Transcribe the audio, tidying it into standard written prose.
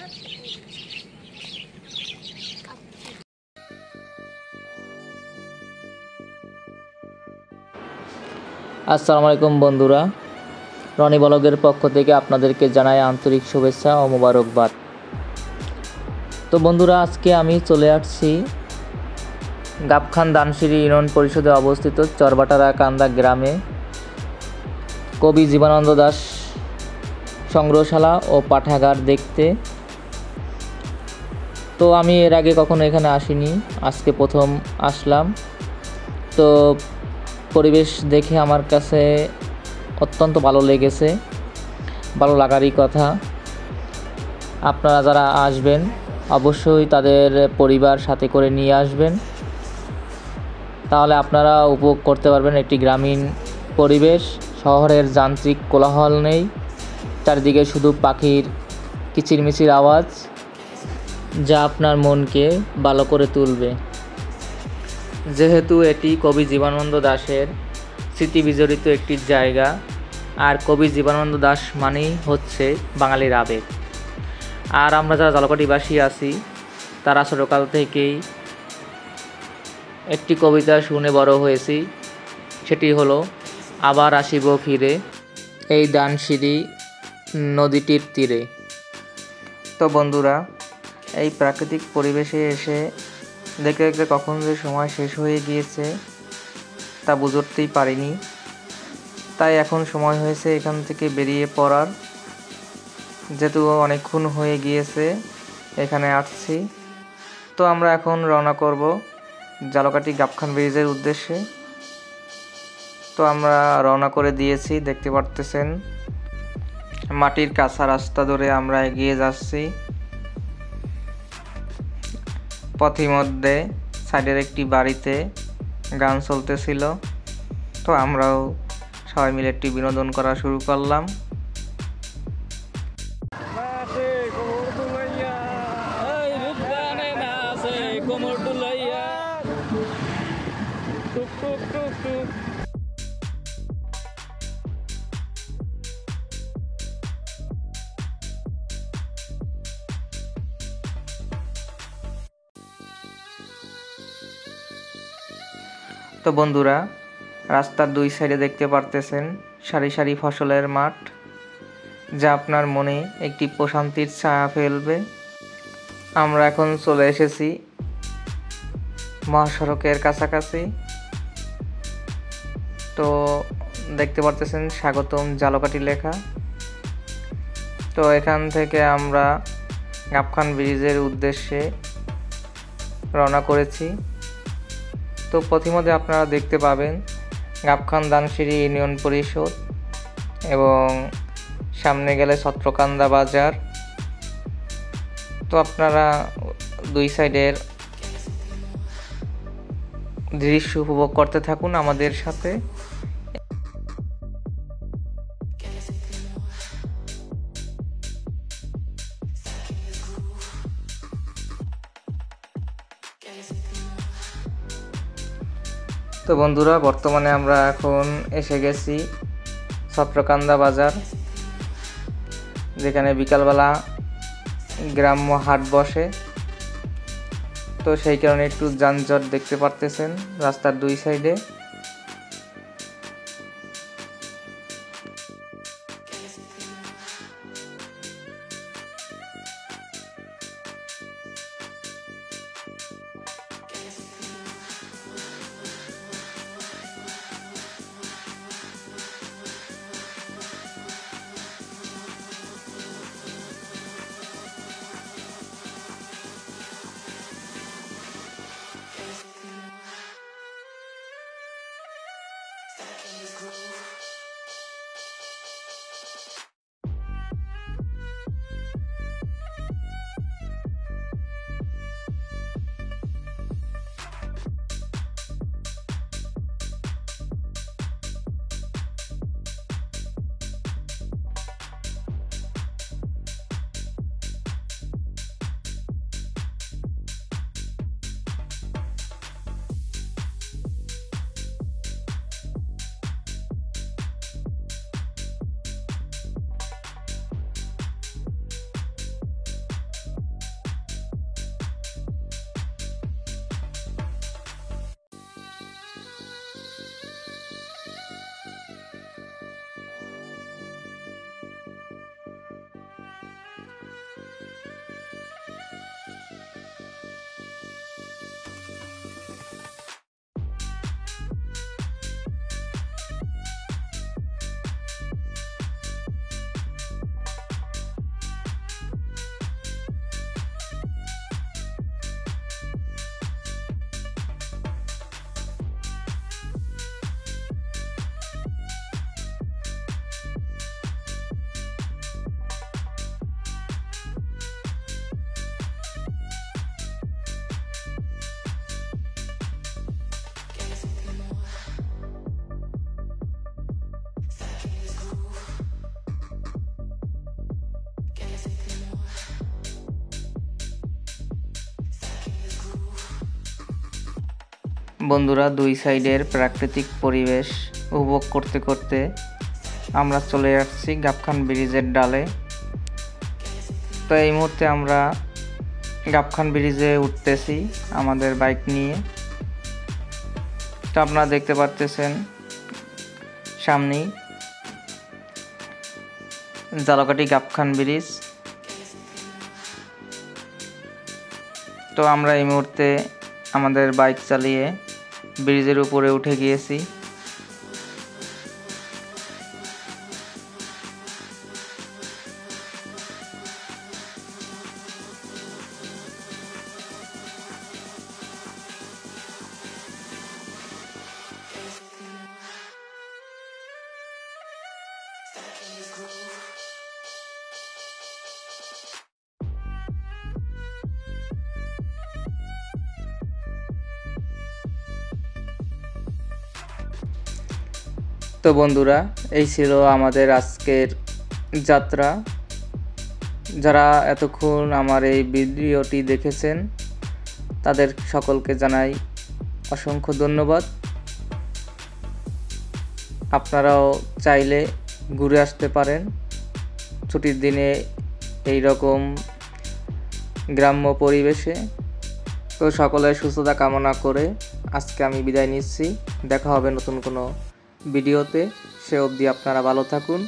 আসসালামু আলাইকুম বন্ধুরা, রনি ব্লগের পক্ষ থেকে আপনাদেরকে জানাই আন্তরিক শুভেচ্ছা ও মোবারকবাদ। তো বন্ধুরা, আজকে আমি চলে আসছি গাবখান দানসিঁড়ি ইউনিয়ন পরিষদে অবস্থিত চরবাটারা কান্দা গ্রামে কবি জীবনানন্দ দাশ সংগ্রহশালা ও পাঠাগার দেখতে। তো আমি এর আগে কখনো এখানে আসিনি, আজকে প্রথম আসলাম। তো পরিবেশ দেখে আমার কাছে অত্যন্ত ভালো লেগেছে, ভালো লাগারই কথা। আপনারা যারা আসবেন অবশ্যই তাদের পরিবার সাথে করে নিয়ে আসবেন, তাহলে আপনারা উপভোগ করতে পারবেন একটি গ্রামীণ পরিবেশ। শহরের যান্ত্রিক কোলাহল নেই, চারিদিকে শুধু পাখির কিচিরমিচির আওয়াজ, যা আপনার মনকে ভালো করে তুলবে। যেহেতু এটি কবি জীবনানন্দ দাশের স্মৃতি বিজড়িত একটি জায়গা, আর কবি জীবনানন্দ দাশ মানেই হচ্ছে বাঙালির আবেগ। আর আমরা যারা ঝালকাঠিবাসী আছি তারা ছোটকাল থেকেই একটি কবিতা শুনে বড় হয়েছি, সেটি হলো আবার আসিব ফিরে এই দানসিঁড়ি নদীটির তীরে। তো বন্ধুরা, এই প্রাকৃতিক পরিবেশে এসে দেখতে দেখতে কখন যে সময় শেষ হয়ে গিয়েছে তা বুঝতেই পারিনি। তাই এখন সময় হয়েছে এখান থেকে বেরিয়ে পড়ার, যেহেতু অনেকক্ষণ হয়ে গিয়েছে এখানে আসছি। তো আমরা এখন রওনা করব ঝালকাঠি গাবখান ব্রিজের উদ্দেশ্যে। তো আমরা রওনা করে দিয়েছি, দেখতে পারতেছেন মাটির কাঁচা রাস্তা ধরে আমরা এগিয়ে যাচ্ছি। পথিমধ্যে সাইডের একটি বাড়িতে গান চলতেছিল, তো আমরাও সবাই মিলে একটি বিনোদন করা শুরু করলাম। তো বন্ধুরা, রাস্তার দুই সাইডে দেখতে পারতেছেন সারি সারি ফসলের মাঠ, যা আপনার মনে একটি প্রশান্তির ছায়া ফেলবে। আমরা এখন চলে এসেছি মহাসড়কের কাছাকাছি। তো দেখতে পারতেছেন স্বাগতম ঝালকাঠি লেখা। তো এখান থেকে আমরা গাবখান ব্রিজের উদ্দেশ্যে রওনা করেছি। তো পথিমধ্যে আপনারা দেখতে পাবেন গাবখান দানসিঁড়ি ইউনিয়ন পরিষদ, এবং সামনে গেলে ছত্রকান্দা বাজার। তো আপনারা দুই সাইডের দৃশ্য উপভোগ করতে থাকুন আমাদের সাথে। তো বন্ধুরা, বর্তমানে আমরা এখন এসে গেছি ছত্রকান্দা বাজার, যেখানে বিকালবেলা গ্রাম্য হাট বসে। তো সেই কারণে একটু যানজট দেখতে পারতেছেন রাস্তার দুই সাইডে। বন্ধুরা, দুই সাইডের প্রাকৃতিক পরিবেশ উপভোগ করতে করতে আমরা চলে আসছি গাবখান ব্রিজের ডালে। তো এই মুহূর্তে আমরা গাবখান ব্রিজে উঠতেছি আমাদের বাইক নিয়ে। তো আপনারা দেখতে পারতেছেন সামনেই ঝালকাঠি গাবখান ব্রিজ। তো আমরা এই মুহূর্তে আমাদের বাইক চালিয়ে ব্রিজের উপরে উঠে গিয়েছি। তো বন্ধুরা, এই ছিল আমাদের আজকের যাত্রা। যারা এতক্ষণ আমার এই ভিডিওটি দেখেছেন তাদের সকলকে জানাই অসংখ্য ধন্যবাদ। আপনারাও চাইলে ঘুরে আসতে পারেন ছুটির দিনে এই রকম গ্রাম্য পরিবেশে। তো সকলের সুস্থতা কামনা করে আজকে আমি বিদায় নিচ্ছি। দেখা হবে নতুন কোনো ভিডিওতে। সে অবধি আপনারা ভালো থাকুন।